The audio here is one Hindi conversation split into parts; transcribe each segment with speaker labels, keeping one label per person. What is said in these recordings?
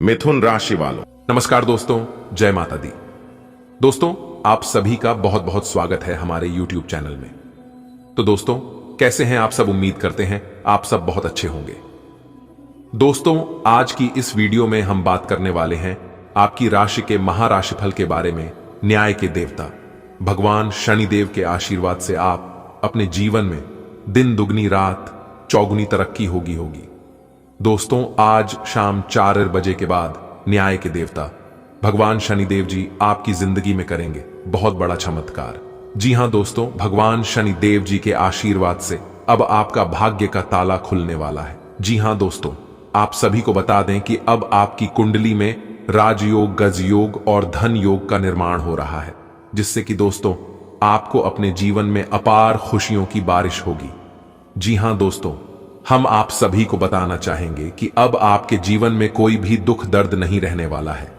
Speaker 1: मिथुन राशि वालों,
Speaker 2: नमस्कार दोस्तों, जय माता दी। दोस्तों, आप सभी का बहुत बहुत स्वागत है हमारे YouTube चैनल में। तो दोस्तों, कैसे हैं आप सब? उम्मीद करते हैं आप सब बहुत अच्छे होंगे। दोस्तों, आज की इस वीडियो में हम बात करने वाले हैं आपकी राशि के महाराशिफल के बारे में। न्याय के देवता भगवान शनिदेव के आशीर्वाद से आप अपने जीवन में दिन दुगनी रात चौगुनी तरक्की होगी। दोस्तों, आज शाम 4 बजे के बाद न्याय के देवता भगवान शनिदेव जी आपकी जिंदगी में करेंगे बहुत बड़ा चमत्कार। जी हां दोस्तों, भगवान शनिदेव जी के आशीर्वाद से अब आपका भाग्य का ताला खुलने वाला है। जी हां दोस्तों, आप सभी को बता दें कि अब आपकी कुंडली में राजयोग, गजयोग और धन योग का निर्माण हो रहा है, जिससे कि दोस्तों आपको अपने जीवन में अपार खुशियों की बारिश होगी। जी हां दोस्तों, हम आप सभी को बताना चाहेंगे कि अब आपके जीवन में कोई भी दुख दर्द नहीं रहने वाला है।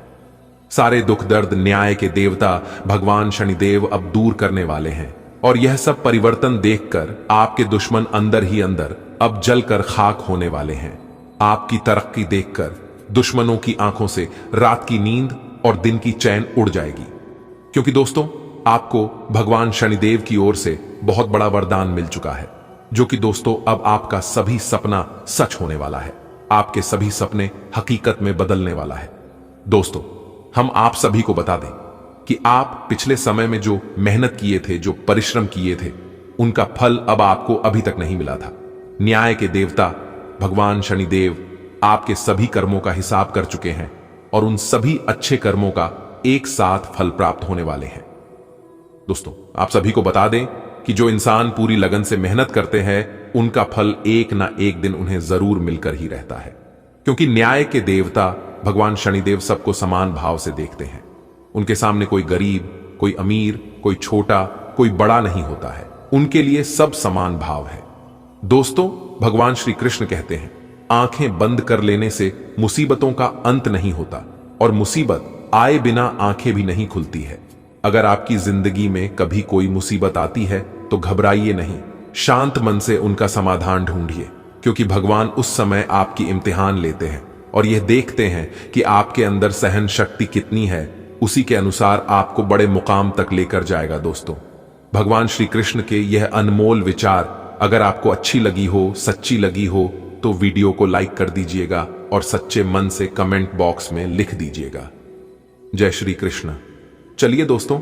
Speaker 2: सारे दुख दर्द न्याय के देवता भगवान शनिदेव अब दूर करने वाले हैं, और यह सब परिवर्तन देखकर आपके दुश्मन अंदर ही अंदर अब जलकर खाक होने वाले हैं। आपकी तरक्की देखकर दुश्मनों की आंखों से रात की नींद और दिन की चैन उड़ जाएगी, क्योंकि दोस्तों आपको भगवान शनिदेव की ओर से बहुत बड़ा वरदान मिल चुका है, जो कि दोस्तों अब आपका सभी सपना सच होने वाला है। आपके सभी सपने हकीकत में बदलने वाला है। दोस्तों, हम आप सभी को बता दें कि आप पिछले समय में जो मेहनत किए थे, जो परिश्रम किए थे, उनका फल अब आपको अभी तक नहीं मिला था। न्याय के देवता भगवान शनिदेव आपके सभी कर्मों का हिसाब कर चुके हैं, और उन सभी अच्छे कर्मों का एक साथ फल प्राप्त होने वाले हैं। दोस्तों, आप सभी को बता दें कि जो इंसान पूरी लगन से मेहनत करते हैं, उनका फल एक ना एक दिन उन्हें जरूर मिलकर ही रहता है, क्योंकि न्याय के देवता भगवान शनिदेव सबको समान भाव से देखते हैं। उनके सामने कोई गरीब, कोई अमीर, कोई छोटा, कोई बड़ा नहीं होता है। उनके लिए सब समान भाव है। दोस्तों, भगवान श्री कृष्ण कहते हैं, आंखें बंद कर लेने से मुसीबतों का अंत नहीं होता, और मुसीबत आए बिना आंखें भी नहीं खुलती है। अगर आपकी जिंदगी में कभी कोई मुसीबत आती है तो घबराइए नहीं, शांत मन से उनका समाधान ढूंढिए, क्योंकि भगवान उस समय आपकी इम्तिहान लेते हैं और यह देखते हैं कि आपके अंदर सहन शक्ति कितनी है। उसी के अनुसार आपको बड़े मुकाम तक लेकर जाएगा। दोस्तों, भगवान श्री कृष्ण के यह अनमोल विचार अगर आपको अच्छी लगी हो, सच्ची लगी हो, तो वीडियो को लाइक कर दीजिएगा और सच्चे मन से कमेंट बॉक्स में लिख दीजिएगा। जय श्री कृष्ण। चलिए दोस्तों,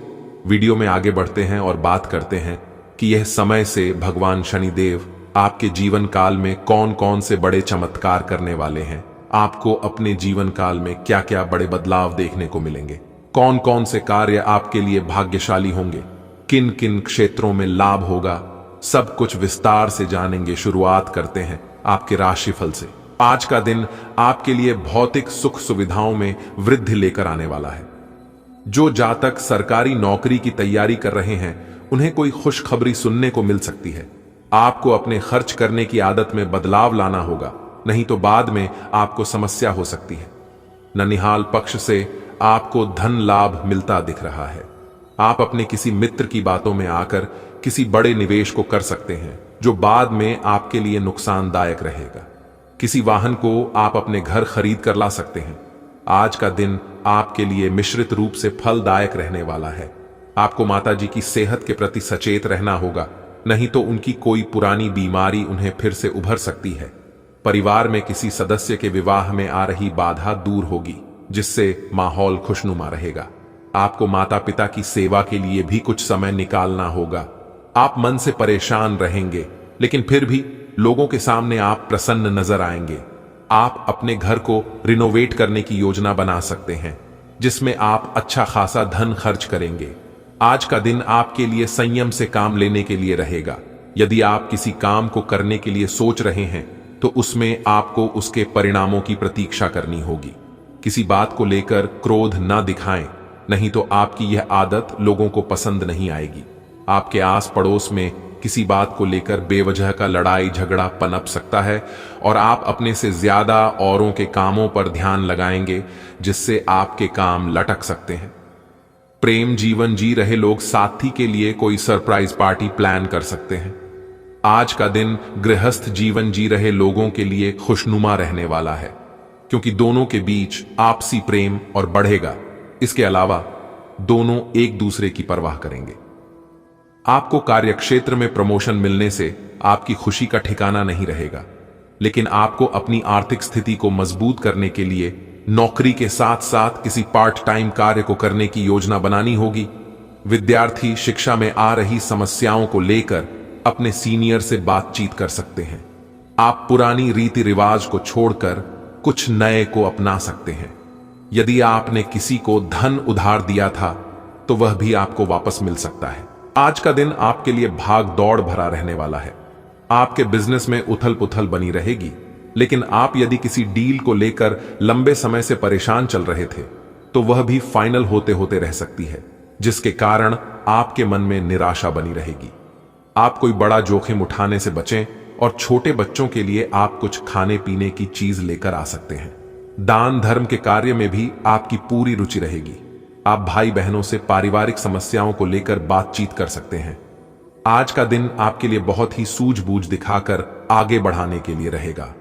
Speaker 2: वीडियो में आगे बढ़ते हैं और बात करते हैं कि यह समय से भगवान शनिदेव आपके जीवन काल में कौन कौन से बड़े चमत्कार करने वाले हैं। आपको अपने जीवन काल में क्या क्या बड़े बदलाव देखने को मिलेंगे, कौन कौन से कार्य आपके लिए भाग्यशाली होंगे, किन किन क्षेत्रों में लाभ होगा, सब कुछ विस्तार से जानेंगे। शुरुआत करते हैं आपके राशिफल से। आज का दिन आपके लिए भौतिक सुख सुविधाओं में वृद्धि लेकर आने वाला है। जो जातक सरकारी नौकरी की तैयारी कर रहे हैं, उन्हें कोई खुशखबरी सुनने को मिल सकती है। आपको अपने खर्च करने की आदत में बदलाव लाना होगा, नहीं तो बाद में आपको समस्या हो सकती है। ननिहाल पक्ष से आपको धन लाभ मिलता दिख रहा है। आप अपने किसी मित्र की बातों में आकर किसी बड़े निवेश को कर सकते हैं, जो बाद में आपके लिए नुकसानदायक रहेगा। किसी वाहन को आप अपने घर खरीद कर ला सकते हैं। आज का दिन आपके लिए मिश्रित रूप से फलदायक रहने वाला है। आपको माताजी की सेहत के प्रति सचेत रहना होगा, नहीं तो उनकी कोई पुरानी बीमारी उन्हें फिर से उभर सकती है। परिवार में किसी सदस्य के विवाह में आ रही बाधा दूर होगी, जिससे माहौल खुशनुमा रहेगा। आपको माता पिता की सेवा के लिए भी कुछ समय निकालना होगा। आप मन से परेशान रहेंगे, लेकिन फिर भी लोगों के सामने आप प्रसन्न नजर आएंगे। आप अपने घर को रिनोवेट करने की योजना बना सकते हैं, जिसमें आप अच्छा खासा धन खर्च करेंगे। आज का दिन आपके लिए संयम से काम लेने के लिए रहेगा। यदि आप किसी काम को करने के लिए सोच रहे हैं, तो उसमें आपको उसके परिणामों की प्रतीक्षा करनी होगी। किसी बात को लेकर क्रोध ना दिखाएं, नहीं तो आपकी यह आदत लोगों को पसंद नहीं आएगी। आपके आस पड़ोस में किसी बात को लेकर बेवजह का लड़ाई झगड़ा पनप सकता है, और आप अपने से ज्यादा औरों के कामों पर ध्यान लगाएंगे, जिससे आपके काम लटक सकते हैं। प्रेम जीवन जी रहे लोग साथी के लिए कोई सरप्राइज पार्टी प्लान कर सकते हैं। आज का दिन गृहस्थ जीवन जी रहे लोगों के लिए खुशनुमा रहने वाला है। क्योंकि दोनों के बीच आपसी प्रेम और बढ़ेगा। इसके अलावा दोनों एक दूसरे की परवाह करेंगे। आपको कार्यक्षेत्र में प्रमोशन मिलने से आपकी खुशी का ठिकाना नहीं रहेगा, लेकिन आपको अपनी आर्थिक स्थिति को मजबूत करने के लिए नौकरी के साथ साथ किसी पार्ट टाइम कार्य को करने की योजना बनानी होगी। विद्यार्थी शिक्षा में आ रही समस्याओं को लेकर अपने सीनियर से बातचीत कर सकते हैं। आप पुरानी रीति रिवाज को छोड़कर कुछ नए को अपना सकते हैं। यदि आपने किसी को धन उधार दिया था तो वह भी आपको वापस मिल सकता है। आज का दिन आपके लिए भाग दौड़ भरा रहने वाला है। आपके बिजनेस में उथल पुथल बनी रहेगी, लेकिन आप यदि किसी डील को लेकर लंबे समय से परेशान चल रहे थे तो वह भी फाइनल होते होते रह सकती है, जिसके कारण आपके मन में निराशा बनी रहेगी। आप कोई बड़ा जोखिम उठाने से बचें और छोटे बच्चों के लिए आप कुछ खाने पीने की चीज लेकर आ सकते हैं। दान धर्म के कार्य में भी आपकी पूरी रुचि रहेगी। आप भाई बहनों से पारिवारिक समस्याओं को लेकर बातचीत कर सकते हैं। आज का दिन आपके लिए बहुत ही सूझबूझ दिखाकर आगे बढ़ाने के लिए रहेगा।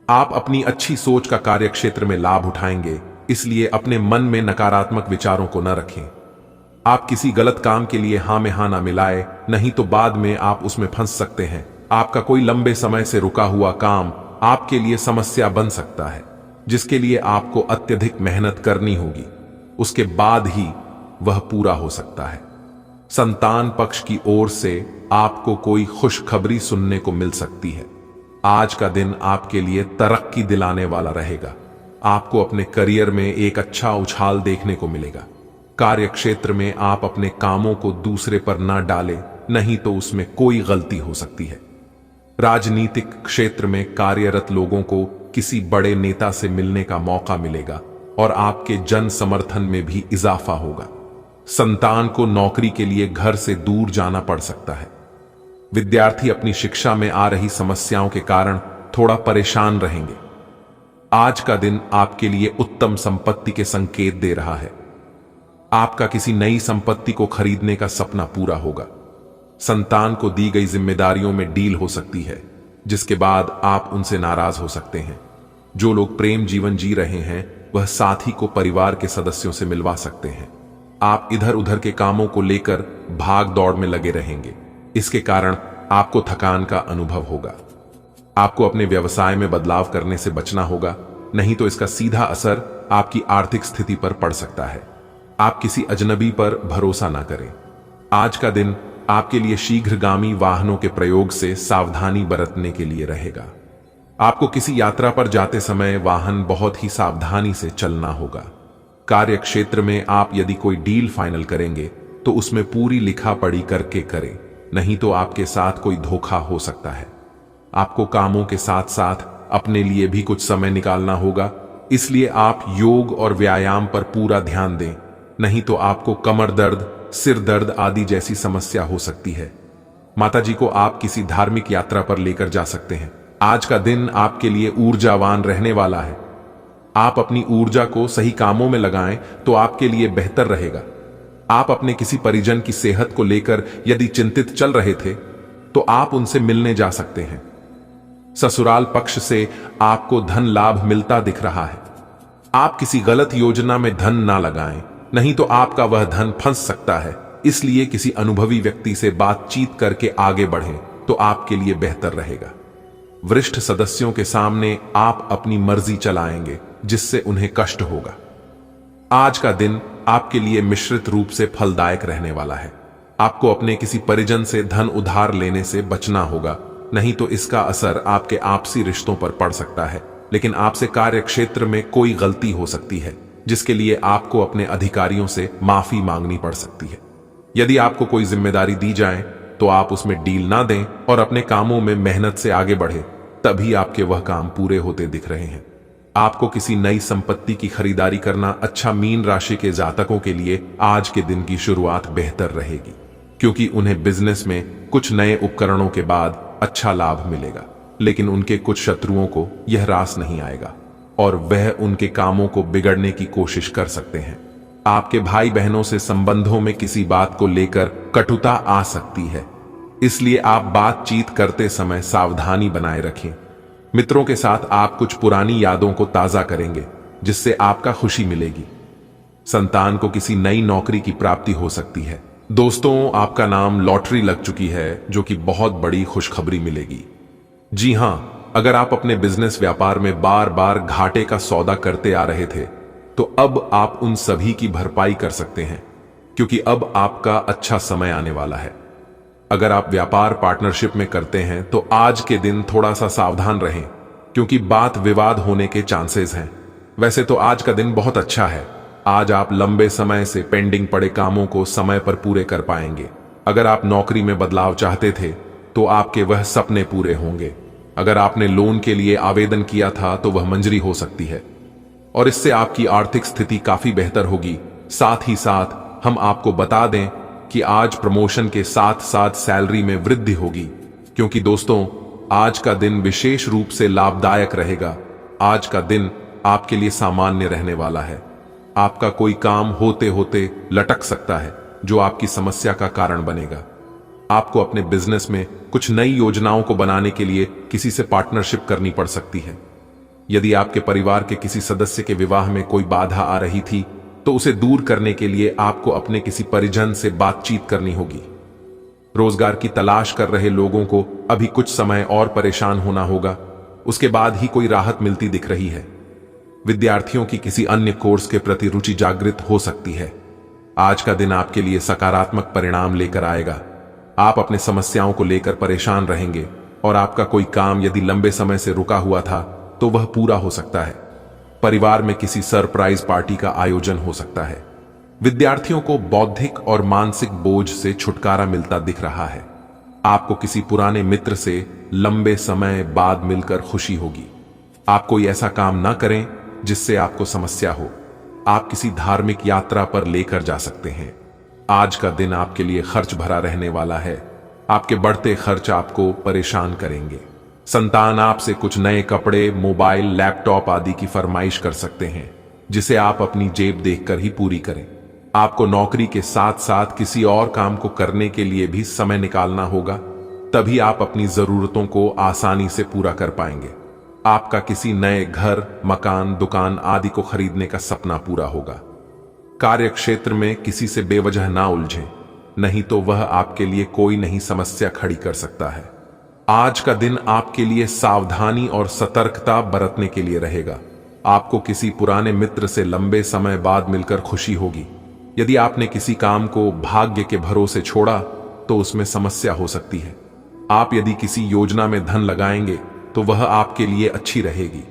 Speaker 2: आप अपनी अच्छी सोच का कार्यक्षेत्र में लाभ उठाएंगे, इसलिए अपने मन में नकारात्मक विचारों को न रखें। आप किसी गलत काम के लिए हां में हां ना मिलाए, नहीं तो बाद में आप उसमें फंस सकते हैं। आपका कोई लंबे समय से रुका हुआ काम आपके लिए समस्या बन सकता है, जिसके लिए आपको अत्यधिक मेहनत करनी होगी। उसके बाद ही वह पूरा हो सकता है। संतान पक्ष की ओर से आपको कोई खुशखबरी सुनने को मिल सकती है। आज का दिन आपके लिए तरक्की दिलाने वाला रहेगा। आपको अपने करियर में एक अच्छा उछाल देखने को मिलेगा। कार्यक्षेत्र में आप अपने कामों को दूसरे पर ना डालें, नहीं तो उसमें कोई गलती हो सकती है। राजनीतिक क्षेत्र में कार्यरत लोगों को किसी बड़े नेता से मिलने का मौका मिलेगा और आपके जन समर्थन में भी इजाफा होगा। संतान को नौकरी के लिए घर से दूर जाना पड़ सकता है। विद्यार्थी अपनी शिक्षा में आ रही समस्याओं के कारण थोड़ा परेशान रहेंगे। आज का दिन आपके लिए उत्तम संपत्ति के संकेत दे रहा है। आपका किसी नई संपत्ति को खरीदने का सपना पूरा होगा। संतान को दी गई जिम्मेदारियों में डील हो सकती है, जिसके बाद आप उनसे नाराज हो सकते हैं। जो लोग प्रेम जीवन जी रहे हैं वह साथी को परिवार के सदस्यों से मिलवा सकते हैं। आप इधर उधर के कामों को लेकर भाग दौड़ में लगे रहेंगे। इसके कारण आपको थकान का अनुभव होगा। आपको अपने व्यवसाय में बदलाव करने से बचना होगा, नहीं तो इसका सीधा असर आपकी आर्थिक स्थिति पर पड़ सकता है। आप किसी अजनबी पर भरोसा ना करें। आज का दिन आपके लिए शीघ्रगामी वाहनों के प्रयोग से सावधानी बरतने के लिए रहेगा। आपको किसी यात्रा पर जाते समय वाहन बहुत ही सावधानी से चलना होगा। कार्यक्षेत्र में आप यदि कोई डील फाइनल करेंगे तो उसमें पूरी लिखा पढ़ी करके करें, नहीं तो आपके साथ कोई धोखा हो सकता है। आपको कामों के साथ साथ अपने लिए भी कुछ समय निकालना होगा, इसलिए आप योग और व्यायाम पर पूरा ध्यान दें, नहीं तो आपको कमर दर्द, सिर दर्द आदि जैसी समस्या हो सकती है। माताजी को आप किसी धार्मिक यात्रा पर लेकर जा सकते हैं। आज का दिन आपके लिए ऊर्जावान रहने वाला है। आप अपनी ऊर्जा को सही कामों में लगाएं तो आपके लिए बेहतर रहेगा। आप अपने किसी परिजन की सेहत को लेकर यदि चिंतित चल रहे थे तो आप उनसे मिलने जा सकते हैं। ससुराल पक्ष से आपको धन लाभ मिलता दिख रहा है। आप किसी गलत योजना में धन ना लगाएं, नहीं तो आपका वह धन फंस सकता है। इसलिए किसी अनुभवी व्यक्ति से बातचीत करके आगे बढ़ें तो आपके लिए बेहतर रहेगा। वरिष्ठ सदस्यों के सामने आप अपनी मर्जी चलाएंगे, जिससे उन्हें कष्ट होगा। आज का दिन आपके लिए मिश्रित रूप से फलदायक रहने वाला है। आपको अपने किसी परिजन से धन उधार लेने से बचना होगा, नहीं तो इसका असर आपके आपसी रिश्तों पर पड़ सकता है। लेकिन आपसे कार्यक्षेत्र में कोई गलती हो सकती है, जिसके लिए आपको अपने अधिकारियों से माफी मांगनी पड़ सकती है। यदि आपको कोई जिम्मेदारी दी जाए तो आप उसमें डील ना दें और अपने कामों में मेहनत से आगे बढ़े, तभी आपके वह काम पूरे होते दिख रहे हैं। आपको किसी नई संपत्ति की खरीदारी करना अच्छा मीन राशि के जातकों के लिए आज के दिन की शुरुआत बेहतर रहेगी, क्योंकि उन्हें बिजनेस में कुछ नए उपकरणों के बाद अच्छा लाभ मिलेगा। लेकिन उनके कुछ शत्रुओं को यह रास नहीं आएगा और वह उनके कामों को बिगड़ने की कोशिश कर सकते हैं। आपके भाई बहनों से संबंधों में किसी बात को लेकर कटुता आ सकती है, इसलिए आप बातचीत करते समय सावधानी बनाए रखें। मित्रों के साथ आप कुछ पुरानी यादों को ताजा करेंगे, जिससे आपका खुशी मिलेगी। संतान को किसी नई नौकरी की प्राप्ति हो सकती है। दोस्तों, आपका नाम लॉटरी लग चुकी है, जो कि बहुत बड़ी खुशखबरी मिलेगी। जी हां, अगर आप अपने बिजनेस व्यापार में बार बार घाटे का सौदा करते आ रहे थे, तो अब आप उन सभी की भरपाई कर सकते हैं, क्योंकि अब आपका अच्छा समय आने वाला है। अगर आप व्यापार पार्टनरशिप में करते हैं तो आज के दिन थोड़ा सा सावधान रहें, क्योंकि बात विवाद होने के चांसेस हैं। वैसे तो आज का दिन बहुत अच्छा है। आज आप लंबे समय से पेंडिंग पड़े कामों को समय पर पूरे कर पाएंगे। अगर आप नौकरी में बदलाव चाहते थे तो आपके वह सपने पूरे होंगे। अगर आपने लोन के लिए आवेदन किया था तो वह मंजूरी हो सकती है और इससे आपकी आर्थिक स्थिति काफी बेहतर होगी। साथ ही साथ हम आपको बता दें कि आज प्रमोशन के साथ साथ सैलरी में वृद्धि होगी, क्योंकि दोस्तों, आज का दिन विशेष रूप से लाभदायक रहेगा। आज का दिन आपके लिए सामान्य रहने वाला है। आपका कोई काम होते होते लटक सकता है, जो आपकी समस्या का कारण बनेगा। आपको अपने बिजनेस में कुछ नई योजनाओं को बनाने के लिए किसी से पार्टनरशिप करनी पड़ सकती है। यदि आपके परिवार के किसी सदस्य के विवाह में कोई बाधा आ रही थी, तो उसे दूर करने के लिए आपको अपने किसी परिजन से बातचीत करनी होगी। रोजगार की तलाश कर रहे लोगों को अभी कुछ समय और परेशान होना होगा, उसके बाद ही कोई राहत मिलती दिख रही है। विद्यार्थियों की किसी अन्य कोर्स के प्रति रुचि जागृत हो सकती है। आज का दिन आपके लिए सकारात्मक परिणाम लेकर आएगा। आप अपने समस्याओं को लेकर परेशान रहेंगे और आपका कोई काम यदि लंबे समय से रुका हुआ था तो वह पूरा हो सकता है। परिवार में किसी सरप्राइज पार्टी का आयोजन हो सकता है। विद्यार्थियों को बौद्धिक और मानसिक बोझ से छुटकारा मिलता दिख रहा है। आपको किसी पुराने मित्र से लंबे समय बाद मिलकर खुशी होगी। आप कोई ऐसा काम ना करें जिससे आपको समस्या हो। आप किसी धार्मिक यात्रा पर लेकर जा सकते हैं। आज का दिन आपके लिए खर्च भरा रहने वाला है। आपके बढ़ते खर्च आपको परेशान करेंगे। संतान आपसे कुछ नए कपड़े, मोबाइल, लैपटॉप आदि की फरमाइश कर सकते हैं, जिसे आप अपनी जेब देखकर ही पूरी करें। आपको नौकरी के साथ साथ किसी और काम को करने के लिए भी समय निकालना होगा, तभी आप अपनी जरूरतों को आसानी से पूरा कर पाएंगे। आपका किसी नए घर, मकान, दुकान आदि को खरीदने का सपना पूरा होगा। कार्य क्षेत्र में किसी से बेवजह ना उलझें, नहीं तो वह आपके लिए कोई नई समस्या खड़ी कर सकता है। आज का दिन आपके लिए सावधानी और सतर्कता बरतने के लिए रहेगा। आपको किसी पुराने मित्र से लंबे समय बाद मिलकर खुशी होगी। यदि आपने किसी काम को भाग्य के भरोसे छोड़ा तो उसमें समस्या हो सकती है। आप यदि किसी योजना में धन लगाएंगे तो वह आपके लिए अच्छी रहेगी।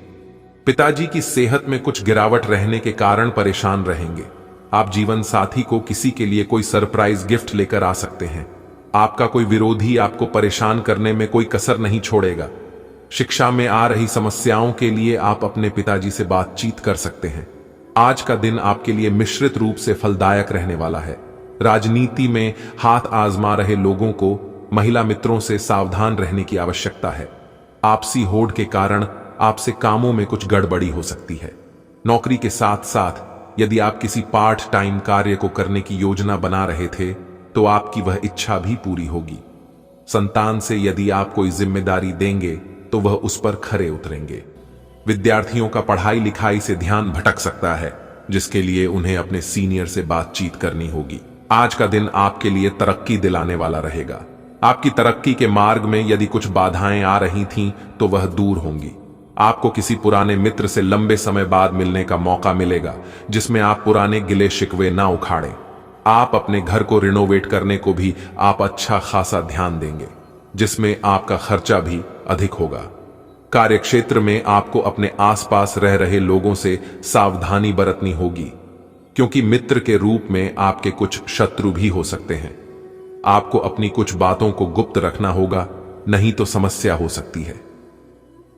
Speaker 2: पिताजी की सेहत में कुछ गिरावट रहने के कारण परेशान रहेंगे। आप जीवन साथी को किसी के लिए कोई सरप्राइज गिफ्ट लेकर आ सकते हैं। आपका कोई विरोधी आपको परेशान करने में कोई कसर नहीं छोड़ेगा। शिक्षा में आ रही समस्याओं के लिए आप अपने पिताजी से बातचीत कर सकते हैं। आज का दिन आपके लिए मिश्रित रूप से फलदायक रहने वाला है। राजनीति में हाथ आजमा रहे लोगों को महिला मित्रों से सावधान रहने की आवश्यकता है। आपसी होड़ के कारण आपसे कामों में कुछ गड़बड़ी हो सकती है। नौकरी के साथ साथ यदि आप किसी पार्ट टाइम कार्य को करने की योजना बना रहे थे तो आपकी वह इच्छा भी पूरी होगी। संतान से यदि आप कोई जिम्मेदारी देंगे तो वह उस पर खरे उतरेंगे। विद्यार्थियों का पढ़ाई लिखाई से ध्यान भटक सकता है, जिसके लिए उन्हें अपने सीनियर से बातचीत करनी होगी। आज का दिन आपके लिए तरक्की दिलाने वाला रहेगा। आपकी तरक्की के मार्ग में यदि कुछ बाधाएं आ रही थीं तो वह दूर होंगी। आपको किसी पुराने मित्र से लंबे समय बाद मिलने का मौका मिलेगा, जिसमें आप पुराने गिले शिकवे ना उखाड़ें। आप अपने घर को रिनोवेट करने को भी आप अच्छा खासा ध्यान देंगे, जिसमें आपका खर्चा भी अधिक होगा। कार्यक्षेत्र में आपको अपने आसपास रह रहे लोगों से सावधानी बरतनी होगी, क्योंकि मित्र के रूप में आपके कुछ शत्रु भी हो सकते हैं। आपको अपनी कुछ बातों को गुप्त रखना होगा, नहीं तो समस्या हो सकती है।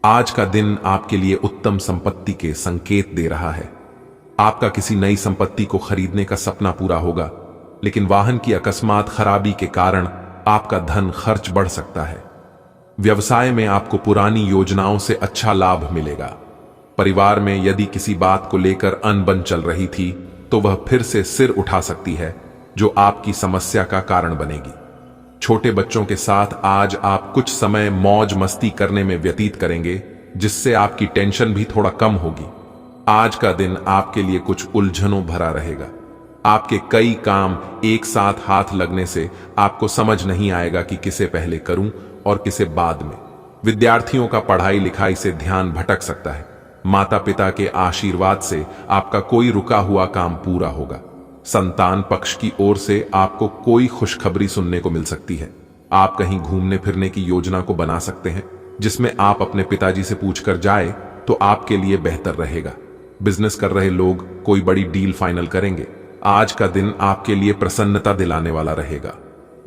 Speaker 2: आज का दिन आपके लिए उत्तम संपत्ति के संकेत दे रहा है। आपका किसी नई संपत्ति को खरीदने का सपना पूरा होगा, लेकिन वाहन की अकस्मात खराबी के कारण आपका धन खर्च बढ़ सकता है। व्यवसाय में आपको पुरानी योजनाओं से अच्छा लाभ मिलेगा। परिवार में यदि किसी बात को लेकर अनबन चल रही थी तो वह फिर से सिर उठा सकती है, जो आपकी समस्या का कारण बनेगी। छोटे बच्चों के साथ आज आप कुछ समय मौज मस्ती करने में व्यतीत करेंगे, जिससे आपकी टेंशन भी थोड़ा कम होगी। आज का दिन आपके लिए कुछ उलझनों भरा रहेगा। आपके कई काम एक साथ हाथ लगने से आपको समझ नहीं आएगा कि किसे पहले करूं और किसे बाद में। विद्यार्थियों का पढ़ाई लिखाई से ध्यान भटक सकता है। माता पिता के आशीर्वाद से आपका कोई रुका हुआ काम पूरा होगा। संतान पक्ष की ओर से आपको कोई खुशखबरी सुनने को मिल सकती है। आप कहीं घूमने फिरने की योजना को बना सकते हैं, जिसमें आप अपने पिताजी से पूछकर जाए तो आपके लिए बेहतर रहेगा। बिजनेस कर रहे लोग कोई बड़ी डील फाइनल करेंगे। आज का दिन आपके लिए प्रसन्नता दिलाने वाला रहेगा।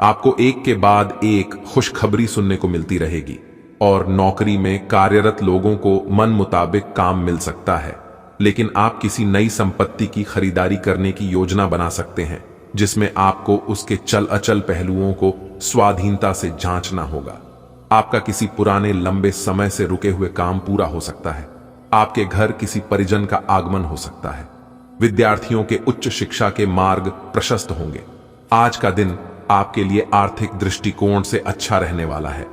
Speaker 2: आपको एक के बाद एक खुशखबरी सुनने को मिलती रहेगी और नौकरी में कार्यरत लोगों को मन मुताबिक काम मिल सकता है। लेकिन आप किसी नई संपत्ति की खरीदारी करने की योजना बना सकते हैं, जिसमें आपको उसके चल अचल पहलुओं को स्वाधीनता से जांचना होगा। आपका किसी पुराने लंबे समय से रुके हुए काम पूरा हो सकता है। आपके घर किसी परिजन का आगमन हो सकता है। विद्यार्थियों के उच्च शिक्षा के मार्ग प्रशस्त होंगे। आज का दिन आपके लिए आर्थिक दृष्टिकोण से अच्छा रहने वाला है।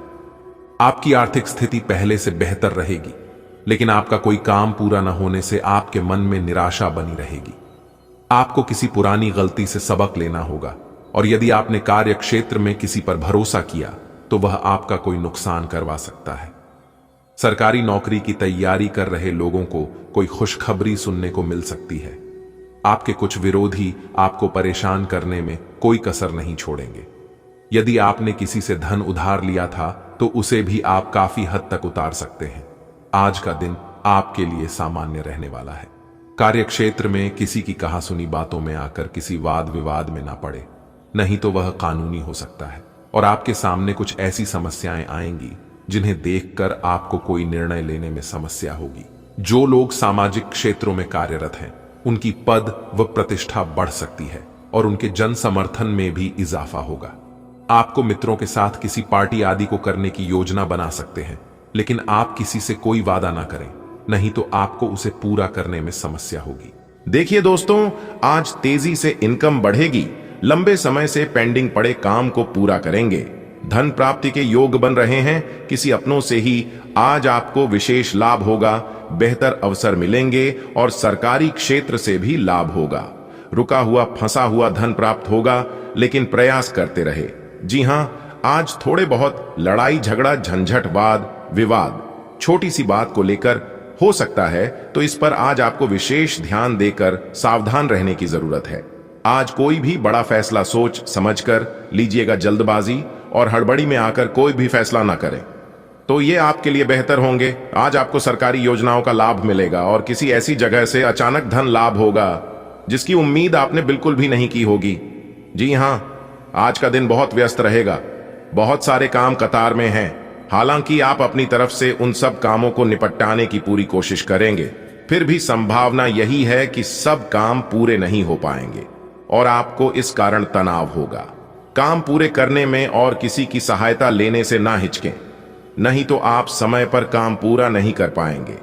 Speaker 2: आपकी आर्थिक स्थिति पहले से बेहतर रहेगी, लेकिन आपका कोई काम पूरा न होने से आपके मन में निराशा बनी रहेगी। आपको किसी पुरानी गलती से सबक लेना होगा, और यदि आपने कार्य क्षेत्र में किसी पर भरोसा किया तो वह आपका कोई नुकसान करवा सकता है। सरकारी नौकरी की तैयारी कर रहे लोगों को कोई खुशखबरी सुनने को मिल सकती है। आपके कुछ विरोधी आपको परेशान करने में कोई कसर नहीं छोड़ेंगे। यदि आपने किसी से धन उधार लिया था तो उसे भी आप काफी हद तक उतार सकते हैं। आज का दिन आपके लिए सामान्य रहने वाला है। कार्यक्षेत्र में किसी की कहा सुनी बातों में आकर किसी वाद विवाद में ना पड़े, नहीं तो वह कानूनी हो सकता है और आपके सामने कुछ ऐसी समस्याएं आएंगी जिन्हें देखकर आपको कोई निर्णय लेने में समस्या होगी। जो लोग सामाजिक क्षेत्रों में कार्यरत हैं, उनकी पद व प्रतिष्ठा बढ़ सकती है और उनके जन समर्थन में भी इजाफा होगा। आपको मित्रों के साथ किसी पार्टी आदि को करने की योजना बना सकते हैं, लेकिन आप किसी से कोई वादा ना करें, नहीं तो आपको उसे पूरा करने में समस्या होगी।
Speaker 1: देखिए दोस्तों, आज तेजी से इनकम बढ़ेगी। लंबे समय से पेंडिंग पड़े काम को पूरा करेंगे। धन प्राप्ति के योग बन रहे हैं। किसी अपनों से ही आज आपको विशेष लाभ होगा। बेहतर अवसर मिलेंगे और सरकारी क्षेत्र से भी लाभ होगा। रुका हुआ फंसा हुआ धन प्राप्त होगा, लेकिन प्रयास करते रहे। जी हां, आज थोड़े बहुत लड़ाई झगड़ा झंझट वाद विवाद छोटी सी बात को लेकर हो सकता है, तो इस पर आज आपको विशेष ध्यान देकर सावधान रहने की जरूरत है। आज कोई भी बड़ा फैसला सोच समझकर लीजिएगा। जल्दबाजी और हड़बड़ी में आकर कोई भी फैसला ना करें, तो ये आपके लिए बेहतर होंगे। आज आपको सरकारी योजनाओं का लाभ मिलेगा और किसी ऐसी जगह से अचानक धन लाभ होगा जिसकी उम्मीद आपने बिल्कुल भी नहीं की होगी। जी हां, आज का दिन बहुत व्यस्त रहेगा। बहुत सारे काम कतार में हैं। हालांकि आप अपनी तरफ से उन सब कामों को निपटाने की पूरी कोशिश करेंगे, फिर भी संभावना यही है कि सब काम पूरे नहीं हो पाएंगे और आपको इस कारण तनाव होगा। काम पूरे करने में और किसी की सहायता लेने से ना हिचकें, नहीं तो आप समय पर काम पूरा नहीं कर पाएंगे।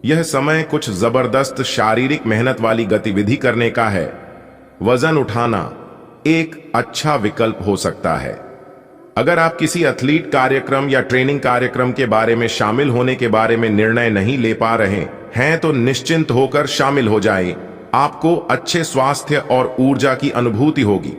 Speaker 1: यह समय कुछ जबरदस्त शारीरिक मेहनत वाली गतिविधि करने का है। वजन उठाना एक अच्छा विकल्प हो सकता है। अगर आप किसी एथलीट कार्यक्रम या ट्रेनिंग कार्यक्रम के बारे में शामिल होने के बारे में निर्णय नहीं ले पा रहे हैं, तो निश्चिंत होकर शामिल हो जाएं। आपको अच्छे स्वास्थ्य और ऊर्जा की अनुभूति होगी।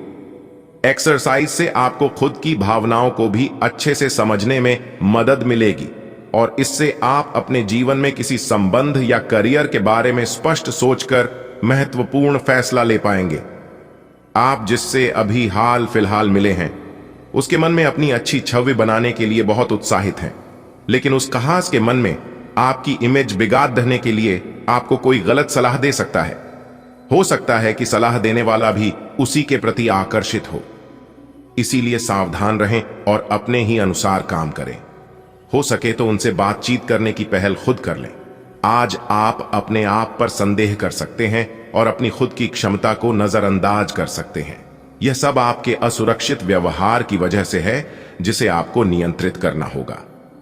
Speaker 1: एक्सरसाइज से आपको खुद की भावनाओं को भी अच्छे से समझने में मदद मिलेगी और इससे आप अपने जीवन में किसी संबंध या करियर के बारे में स्पष्ट सोचकर महत्वपूर्ण फैसला ले पाएंगे। आप जिससे अभी हाल फिलहाल मिले हैं, उसके मन में अपनी अच्छी छवि बनाने के लिए बहुत उत्साहित हैं, लेकिन उस खास के मन में आपकी इमेज बिगाड़ देने के लिए आपको कोई गलत सलाह दे सकता है। हो सकता है कि सलाह देने वाला भी उसी के प्रति आकर्षित हो। इसीलिए सावधान रहें और अपने ही अनुसार काम करें। हो सके तो उनसे बातचीत करने की पहल खुद कर लें। आज आप अपने आप पर संदेह कर सकते हैं और अपनी खुद की क्षमता को नजरअंदाज कर सकते हैं। यह सब आपके असुरक्षित व्यवहार की वजह से है, जिसे आपको नियंत्रित करना होगा।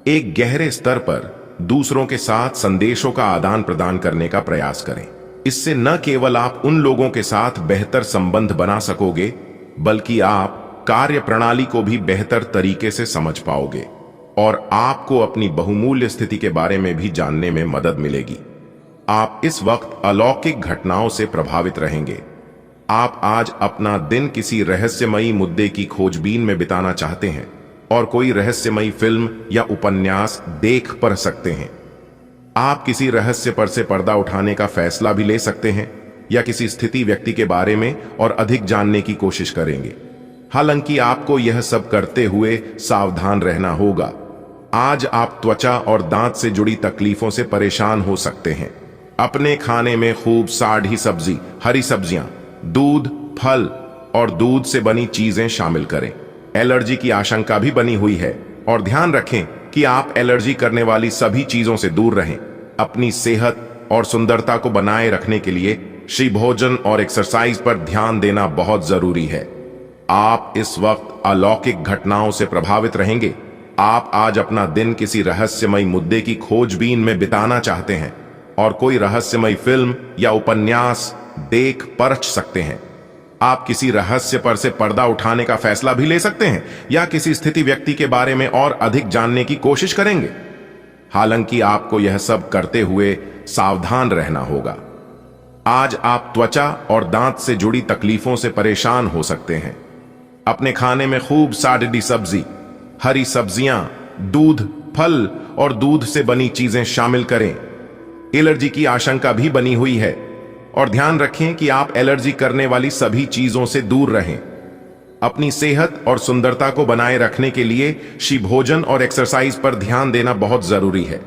Speaker 1: एक गहरे स्तर पर दूसरों के साथ संदेशों का आदान प्रदान करने का प्रयास करें। इससे न केवल आप उन लोगों के साथ बेहतर संबंध बना सकोगे, बल्कि आप कार्य प्रणाली को भी बेहतर तरीके से समझ पाओगे और आपको अपनी बहुमूल्य स्थिति के बारे में भी जानने में मदद मिलेगी। आप इस वक्त अलौकिक घटनाओं से प्रभावित रहेंगे। आप आज अपना दिन किसी रहस्यमयी मुद्दे की खोजबीन में बिताना चाहते हैं और कोई रहस्यमयी फिल्म या उपन्यास देख पढ़ सकते हैं। आप किसी रहस्य पर से पर्दा उठाने का फैसला भी ले सकते हैं या किसी स्थिति व्यक्ति के बारे में और अधिक जानने की कोशिश करेंगे। हालांकि आपको यह सब करते हुए सावधान रहना होगा। आज आप त्वचा और दांत से जुड़ी तकलीफों से परेशान हो सकते हैं। अपने खाने में खूब साड़ी सब्जी, हरी सब्जियां, दूध, फल और दूध से बनी चीजें शामिल करें। एलर्जी की आशंका भी बनी हुई है और ध्यान रखें कि आप एलर्जी करने वाली सभी चीजों से दूर रहें। अपनी सेहत और सुंदरता को बनाए रखने के लिए श्री भोजन और एक्सरसाइज पर ध्यान देना बहुत जरूरी है। आप इस वक्त अलौकिक घटनाओं से प्रभावित रहेंगे। आप आज अपना दिन किसी रहस्यमयी मुद्दे की खोजबीन में बिताना चाहते हैं और कोई रहस्यमयी फिल्म या उपन्यास देख परख सकते हैं। आप किसी रहस्य पर से पर्दा उठाने का फैसला भी ले सकते हैं या किसी स्थिति व्यक्ति के बारे में और अधिक जानने की कोशिश करेंगे। हालांकि आपको यह सब करते हुए सावधान रहना होगा। आज आप त्वचा और दांत से जुड़ी तकलीफों से परेशान हो सकते हैं। अपने खाने में खूब साड़ी सब्जी, हरी सब्जियां, दूध, फल और दूध से बनी चीजें शामिल करें। एलर्जी की आशंका भी बनी हुई है और ध्यान रखें कि आप एलर्जी करने वाली सभी चीजों से दूर रहें। अपनी सेहत और सुंदरता को बनाए रखने के लिए श्री भोजन और एक्सरसाइज पर ध्यान देना बहुत जरूरी है।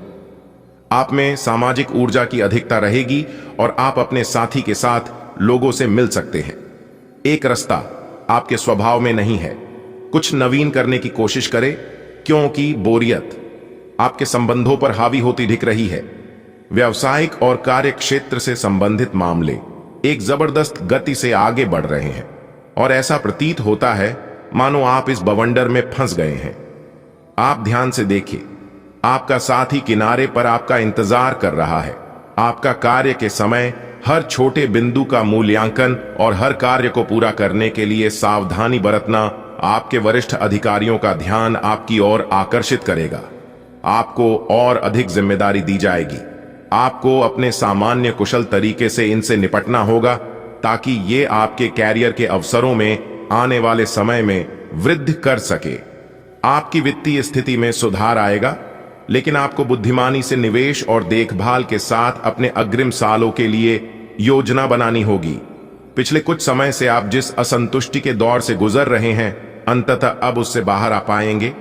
Speaker 1: आप में सामाजिक ऊर्जा की अधिकता रहेगी और आप अपने साथी के साथ लोगों से मिल सकते हैं। एक रास्ता आपके स्वभाव में नहीं है। कुछ नवीन करने की कोशिश करें क्योंकि बोरियत आपके संबंधों पर हावी होती दिख रही है। व्यावसायिक और कार्य क्षेत्र से संबंधित मामले एक जबरदस्त गति से आगे बढ़ रहे हैं और ऐसा प्रतीत होता है मानो आप इस बवंडर में फंस गए हैं। आप ध्यान से देखिए, आपका साथी किनारे पर आपका इंतजार कर रहा है। आपका कार्य के समय हर छोटे बिंदु का मूल्यांकन और हर कार्य को पूरा करने के लिए सावधानी बरतना आपके वरिष्ठ अधिकारियों का ध्यान आपकी ओर आकर्षित करेगा। आपको और अधिक जिम्मेदारी दी जाएगी। आपको अपने सामान्य कुशल तरीके से इनसे निपटना होगा ताकि ये आपके कैरियर के अवसरों में आने वाले समय में वृद्धि कर सके। आपकी वित्तीय स्थिति में सुधार आएगा, लेकिन आपको बुद्धिमानी से निवेश और देखभाल के साथ अपने अग्रिम सालों के लिए योजना बनानी होगी। पिछले कुछ समय से आप जिस असंतुष्टि के दौर से गुजर रहे हैं, अंततः अब उससे बाहर आ पाएंगे।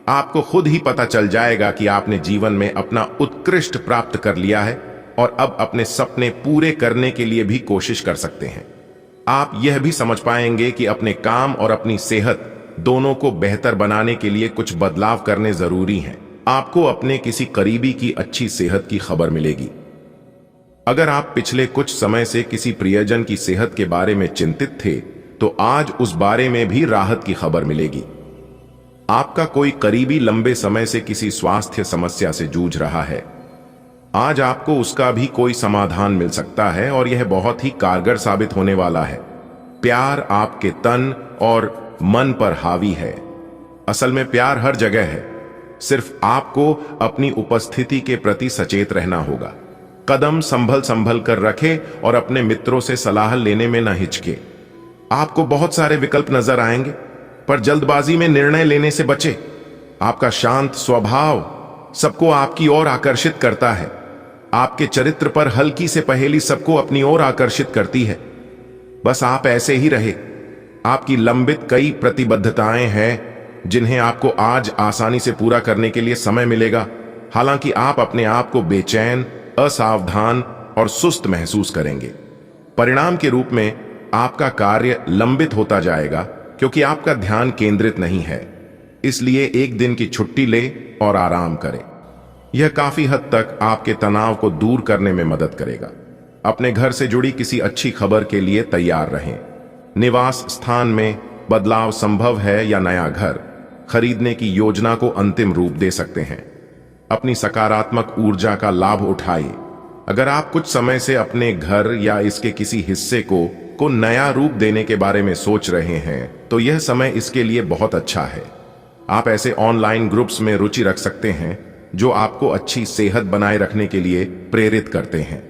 Speaker 1: आपको खुद ही पता चल जाएगा कि आपने जीवन में अपना उत्कृष्ट प्राप्त कर लिया है और अब अपने सपने पूरे करने के लिए भी कोशिश कर सकते हैं। आप यह भी समझ पाएंगे कि अपने काम और अपनी सेहत दोनों को बेहतर बनाने के लिए कुछ बदलाव करने जरूरी हैं। आपको अपने किसी करीबी की अच्छी सेहत की खबर मिलेगी। अगर आप पिछले कुछ समय से किसी प्रियजन की सेहत के बारे में चिंतित थे, तो आज उस बारे में भी राहत की खबर मिलेगी। आपका कोई करीबी लंबे समय से किसी स्वास्थ्य समस्या से जूझ रहा है। आज आपको उसका भी कोई समाधान मिल सकता है और यह बहुत ही कारगर साबित होने वाला है। प्यार आपके तन और मन पर हावी है। असल में प्यार हर जगह है, सिर्फ आपको अपनी उपस्थिति के प्रति सचेत रहना होगा। कदम संभल संभल कर रखें और अपने मित्रों से सलाह लेने में न हिचके। आपको बहुत सारे विकल्प नजर आएंगे, पर जल्दबाजी में निर्णय लेने से बचे। आपका शांत स्वभाव सबको आपकी ओर आकर्षित करता है। आपके चरित्र पर हल्की से पहेली सबको अपनी ओर आकर्षित करती है। बस आप ऐसे ही रहे। आपकी लंबित कई प्रतिबद्धताएं हैं जिन्हें आपको आज आसानी से पूरा करने के लिए समय मिलेगा। हालांकि आप अपने आप को बेचैन, असावधान और सुस्त महसूस करेंगे। परिणाम के रूप में आपका कार्य लंबित होता जाएगा क्योंकि आपका ध्यान केंद्रित नहीं है। इसलिए एक दिन की छुट्टी ले और आराम करें। यह काफी हद तक आपके तनाव को दूर करने में मदद करेगा। अपने घर से जुड़ी किसी अच्छी खबर के लिए तैयार रहें। निवास स्थान में बदलाव संभव है या नया घर खरीदने की योजना को अंतिम रूप दे सकते हैं। अपनी सकारात्मक ऊर्जा का लाभ उठाइए। अगर आप कुछ समय से अपने घर या इसके किसी हिस्से को नया रूप देने के बारे में सोच रहे हैं, तो यह समय इसके लिए बहुत अच्छा है। आप ऐसे ऑनलाइन ग्रुप्स में रुचि रख सकते हैं जो आपको अच्छी सेहत बनाए रखने के लिए प्रेरित करते हैं।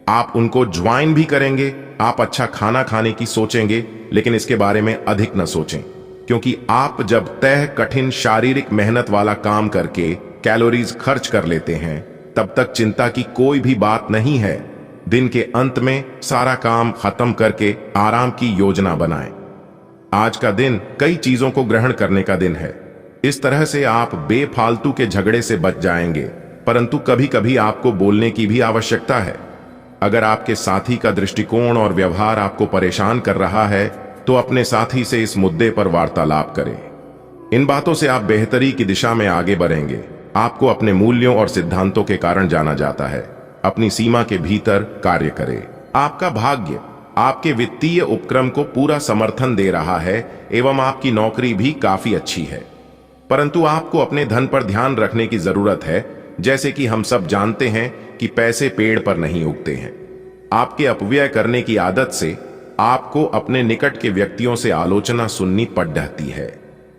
Speaker 1: आप उनको ज्वाइन भी करेंगे। आप अच्छा खाना खाने की सोचेंगे, लेकिन इसके बारे में अधिक न सोचें, क्योंकि आप जब तय कठिन शारीरिक मेहनत वाला काम करके कैलोरीज खर्च कर लेते हैं, तब तक चिंता की कोई भी बात नहीं है। दिन के अंत में सारा काम खत्म करके आराम की योजना बनाएं। आज का दिन कई चीजों को ग्रहण करने का दिन है। इस तरह से आप बेफालतू के झगड़े से बच जाएंगे, परंतु कभी कभी आपको बोलने की भी आवश्यकता है। अगर आपके साथी का दृष्टिकोण और व्यवहार आपको परेशान कर रहा है, तो अपने साथी से इस मुद्दे पर वार्तालाप करें। इन बातों से आप बेहतरी की दिशा में आगे बढ़ेंगे। आपको अपने मूल्यों और सिद्धांतों के कारण जाना जाता है। अपनी सीमा के भीतर कार्य करें। आपका भाग्य आपके वित्तीय उपक्रम को पूरा समर्थन दे रहा है एवं आपकी नौकरी भी काफी अच्छी है, परंतु आपको अपने धन पर ध्यान रखने की जरूरत है। जैसे कि हम सब जानते हैं कि पैसे पेड़ पर नहीं उगते हैं। आपके अपव्यय करने की आदत से आपको अपने निकट के व्यक्तियों से आलोचना सुननी पड़ जाती है।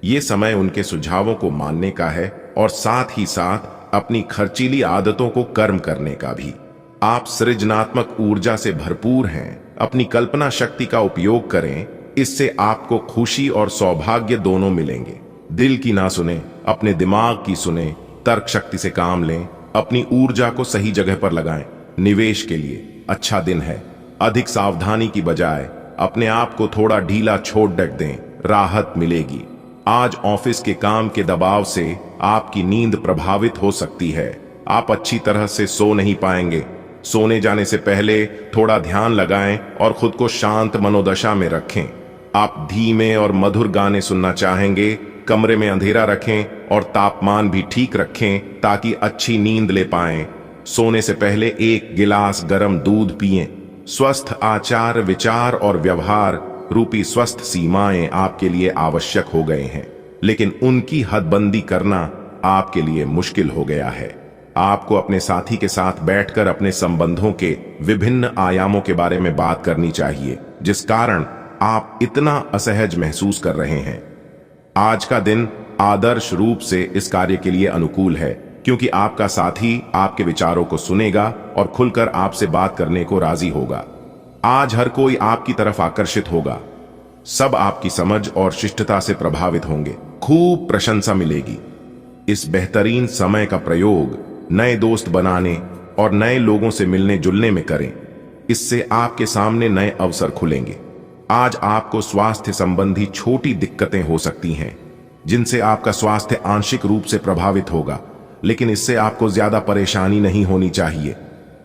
Speaker 1: ये समय उनके सुझावों को मानने का है और साथ ही साथ अपनी खर्चीली आदतों को कर्म करने का भी। आप सृजनात्मक ऊर्जा से भरपूर हैं। अपनी कल्पना शक्ति का उपयोग करें, इससे आपको खुशी और सौभाग्य दोनों मिलेंगे। दिल की ना सुने, अपने दिमाग की सुने। तर्क शक्ति से काम लें। अपनी ऊर्जा को सही जगह पर लगाएं। निवेश के लिए अच्छा दिन है। अधिक सावधानी की बजाय अपने आप को थोड़ा ढीला छोड़ दें, राहत मिलेगी। आज ऑफिस के काम के दबाव से आपकी नींद प्रभावित हो सकती है। आप अच्छी तरह से सो नहीं पाएंगे। सोने जाने से पहले थोड़ा ध्यान लगाएं और खुद को शांत मनोदशा में रखें। आप धीमे और मधुर गाने सुनना चाहेंगे। कमरे में अंधेरा रखें और तापमान भी ठीक रखें ताकि अच्छी नींद ले पाएं। सोने से पहले 1 गिलास गर्म दूध पिएं। स्वस्थ आचार, विचार और व्यवहार रूपी स्वस्थ सीमाएं आपके लिए आवश्यक हो गए हैं, लेकिन उनकी हदबंदी करना आपके लिए मुश्किल हो गया है। आपको अपने साथी के साथ बैठकर अपने संबंधों के विभिन्न आयामों के बारे में बात करनी चाहिए, जिस कारण आप इतना असहज महसूस कर रहे हैं। आज का दिन आदर्श रूप से इस कार्य के लिए अनुकूल है, क्योंकि आपका साथी आपके विचारों को सुनेगा और खुलकर आपसे बात करने को राजी होगा। आज हर कोई आपकी तरफ आकर्षित होगा। सब आपकी समझ और शिष्टता से प्रभावित होंगे। खूब प्रशंसा मिलेगी। इस बेहतरीन समय का प्रयोग नए दोस्त बनाने और नए लोगों से मिलने जुलने में करें। इससे आपके सामने नए अवसर खुलेंगे। आज आपको स्वास्थ्य संबंधी छोटी दिक्कतें हो सकती हैं, जिनसे आपका स्वास्थ्य आंशिक रूप से प्रभावित होगा, लेकिन इससे आपको ज्यादा परेशानी नहीं होनी चाहिए।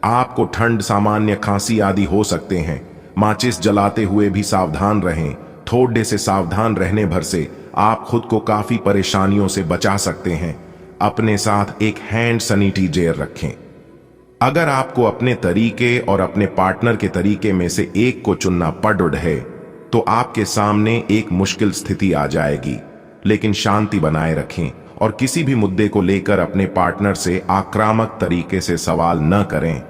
Speaker 1: आपको ठंड, सामान्य खांसी आदि हो सकते हैं। माचिस जलाते हुए भी सावधान रहें। थोड़े से सावधान रहने भर से आप खुद को काफी परेशानियों से बचा सकते हैं। अपने साथ एक हैंड सैनिटाइजर रखें। अगर आपको अपने तरीके और अपने पार्टनर के तरीके में से एक को चुनना पड़ है, तो आपके सामने एक मुश्किल स्थिति आ जाएगी, लेकिन शांति बनाए रखें और किसी भी मुद्दे को लेकर अपने पार्टनर से आक्रामक तरीके से सवाल न करें।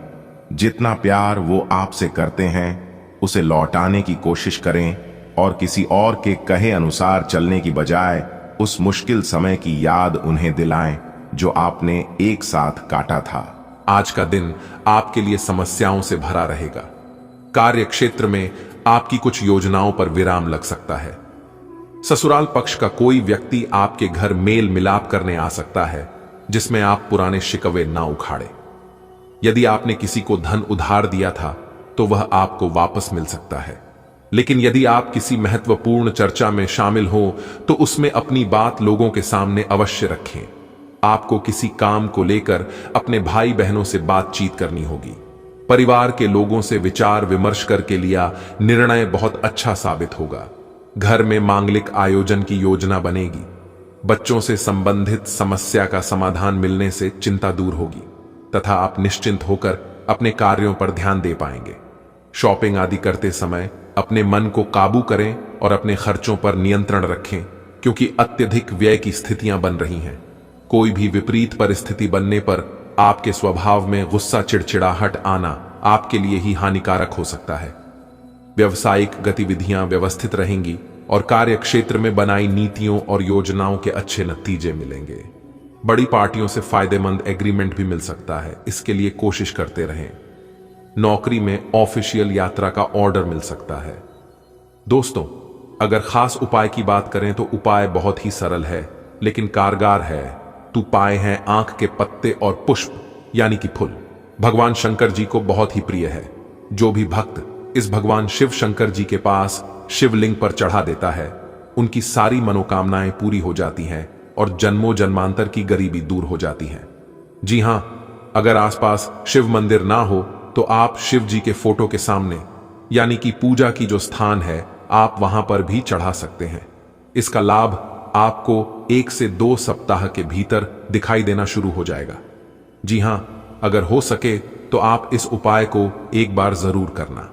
Speaker 1: जितना प्यार वो आपसे करते हैं, उसे लौटाने की कोशिश करें और किसी और के कहे अनुसार चलने की बजाय उस मुश्किल समय की याद उन्हें दिलाएं जो आपने एक साथ काटा था।
Speaker 2: आज का दिन आपके लिए समस्याओं से भरा रहेगा। कार्य क्षेत्र में आपकी कुछ योजनाओं पर विराम लग सकता है। ससुराल पक्ष का कोई व्यक्ति आपके घर मेल मिलाप करने आ सकता है, जिसमें आप पुराने शिकवे ना उखाड़े। यदि आपने किसी को धन उधार दिया था, तो वह आपको वापस मिल सकता है। लेकिन यदि आप किसी महत्वपूर्ण चर्चा में शामिल हो, तो उसमें अपनी बात लोगों के सामने अवश्य रखें। आपको किसी काम को लेकर अपने भाई बहनों से बातचीत करनी होगी। परिवार के लोगों से विचार विमर्श करके लिया निर्णय बहुत अच्छा साबित होगा। घर में मांगलिक आयोजन की योजना बनेगी। बच्चों से संबंधित समस्या का समाधान मिलने से चिंता दूर होगी तथा आप निश्चिंत होकर अपने कार्यों पर ध्यान दे पाएंगे। शॉपिंग आदि करते समय अपने मन को काबू करें और अपने खर्चों पर नियंत्रण रखें, क्योंकि अत्यधिक व्यय की स्थितियां बन रही हैं। कोई भी विपरीत परिस्थिति बनने पर आपके स्वभाव में गुस्सा, चिड़चिड़ाहट आना आपके लिए ही हानिकारक हो सकता है। व्यवसायिक गतिविधियां व्यवस्थित रहेंगी, और कार्य क्षेत्र में बनाई नीतियों और योजनाओं के अच्छे नतीजे मिलेंगे। बड़ी पार्टियों से फायदेमंद एग्रीमेंट भी मिल सकता है, इसके लिए कोशिश करते रहें। नौकरी में ऑफिशियल यात्रा का ऑर्डर मिल सकता है। दोस्तों, अगर खास उपाय की बात करें तो उपाय बहुत ही सरल है लेकिन कारगर है। तू पाए हैं आंख के पत्ते और पुष्प यानी कि फूल भगवान शंकर जी को बहुत ही प्रिय है। जो भी भक्त इस भगवान शिव शंकर जी के पास शिवलिंग पर चढ़ा देता है, उनकी सारी मनोकामनाएं पूरी हो जाती हैं और जन्मों जन्मांतर की गरीबी दूर हो जाती है। जी हां, अगर आसपास शिव मंदिर ना हो तो आप शिव जी के फोटो के सामने यानी कि पूजा की जो स्थान है, आप वहां पर भी चढ़ा सकते हैं। इसका लाभ आपको 1 से 2 सप्ताह के भीतर दिखाई देना शुरू हो जाएगा। जी हां, अगर हो सके तो आप इस उपाय को एक बार जरूर करना।